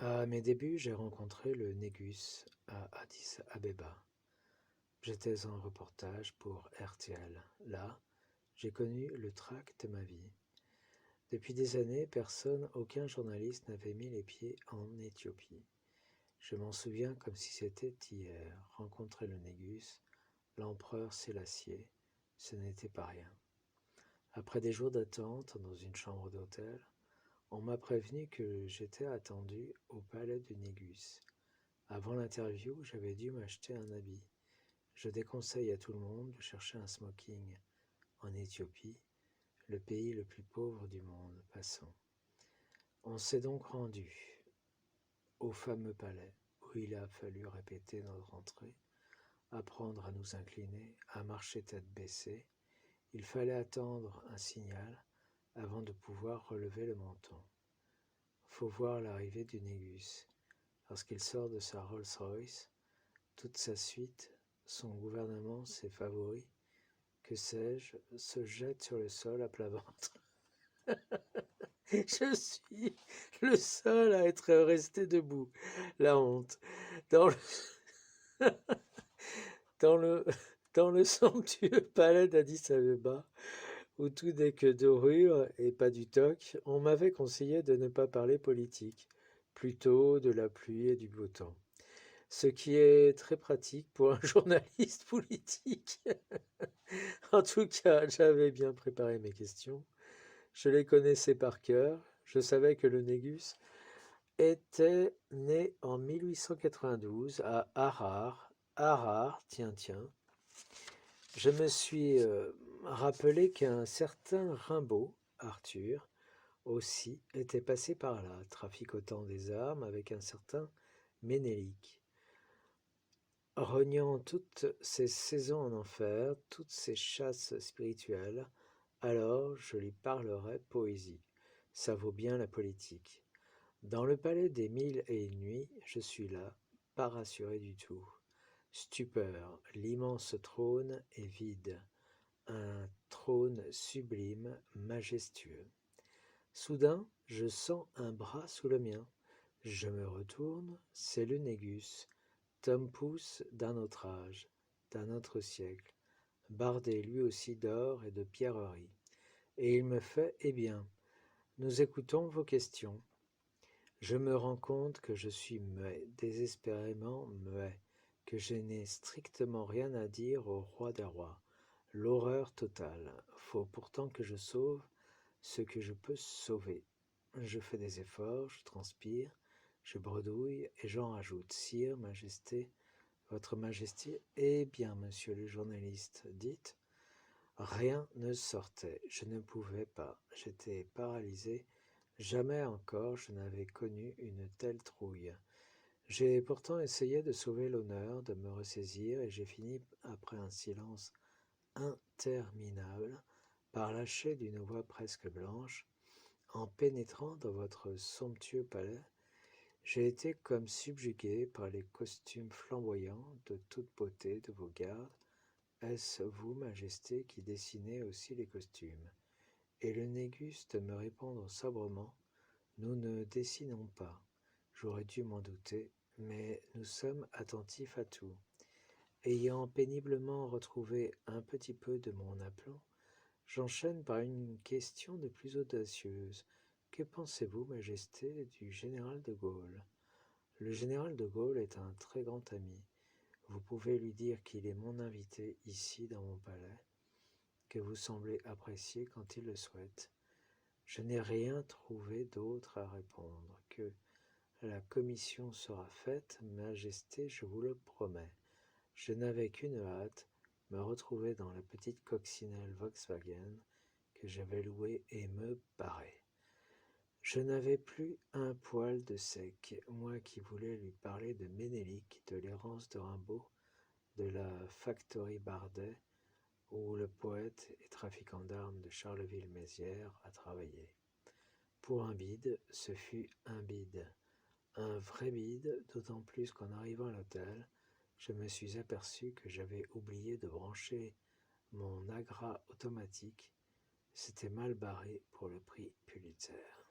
À mes débuts, j'ai rencontré le Négus à Addis Abeba. J'étais en reportage pour RTL. Là, j'ai connu le trac de ma vie. Depuis des années, aucun journaliste n'avait mis les pieds en Éthiopie. Je m'en souviens comme si c'était hier. Rencontrer le Négus, l'empereur Sélassié, ce n'était pas rien. Après des jours d'attente dans une chambre d'hôtel, on m'a prévenu que j'étais attendu au palais du Négus. Avant l'interview, j'avais dû m'acheter un habit. Je déconseille à tout le monde de chercher un smoking en Éthiopie, le pays le plus pauvre du monde. Passons. On s'est donc rendu au fameux palais où il a fallu répéter notre entrée, apprendre à nous incliner, à marcher tête baissée. Il fallait attendre un signal avant de pouvoir relever le menton. Faut voir l'arrivée du Négus. Lorsqu'il sort de sa Rolls-Royce, toute sa suite, son gouvernement, ses favoris, que sais-je, se jettent sur le sol à plat ventre. Je suis le seul à être resté debout. La honte. Dans le, dans le, dans le somptueux palais d'Addis Abeba, où tout n'est que dorure et pas du toc, on m'avait conseillé de ne pas parler politique, plutôt de la pluie et du beau temps. Ce qui est très pratique pour un journaliste politique. En tout cas, j'avais bien préparé mes questions. Je les connaissais par cœur. Je savais que le Négus était né en 1892 à Harar. Harar, tiens, tiens. Je me suis rappelé qu'un certain Rimbaud, Arthur, aussi, était passé par là, traficotant des armes avec un certain Ménélique. Reniant toutes ces saisons en enfer, toutes ces chasses spirituelles, alors je lui parlerai poésie. Ça vaut bien la politique. Dans le palais des 1001 nuits, je suis là, pas rassuré du tout. Stupeur, l'immense trône est vide. Un trône sublime, majestueux. Soudain, je sens un bras sous le mien. Je me retourne, c'est le Négus. Tom Pouce d'un autre âge, d'un autre siècle, bardé lui aussi d'or et de pierreries. Et il me fait, eh bien, nous écoutons vos questions. Je me rends compte que je suis muet, désespérément muet, que je n'ai strictement rien à dire au roi des rois. L'horreur totale. Faut pourtant que je sauve ce que je peux sauver. Je fais des efforts, je transpire, je bredouille et j'en rajoute. Sire, Majesté, Votre Majesté, eh bien, monsieur le journaliste, dites. Rien ne sortait, je ne pouvais pas, j'étais paralysé. Jamais encore je n'avais connu une telle trouille. J'ai pourtant essayé de sauver l'honneur, de me ressaisir, et j'ai fini, après un silence interminable, par lâcher d'une voix presque blanche, en pénétrant dans votre somptueux palais, j'ai été comme subjugué par les costumes flamboyants de toute beauté de vos gardes. Est-ce vous, Majesté, qui dessinez aussi les costumes? Et le Négus de me répondre sobrement, nous ne dessinons pas. J'aurais dû m'en douter, mais nous sommes attentifs à tout. Ayant péniblement retrouvé un petit peu de mon aplomb, j'enchaîne par une question de plus audacieuse. Que pensez-vous, Majesté, du général de Gaulle? Le général de Gaulle est un très grand ami. Vous pouvez lui dire qu'il est mon invité ici dans mon palais, que vous semblez apprécier quand il le souhaite. Je n'ai rien trouvé d'autre à répondre que la commission sera faite, Majesté, je vous le promets. Je n'avais qu'une hâte, me retrouver dans la petite coccinelle Volkswagen que j'avais louée et me barrer. Je n'avais plus un poil de sec, moi qui voulais lui parler de Ménélique, de l'errance de Rimbaud, de la factory Bardet, où le poète et trafiquant d'armes de Charleville-Mézières a travaillé. Pour un bide, ce fut un bide. Un vrai bide, d'autant plus qu'en arrivant à l'hôtel, je me suis aperçu que j'avais oublié de brancher mon Agra automatique. C'était mal barré pour le prix Pulitzer.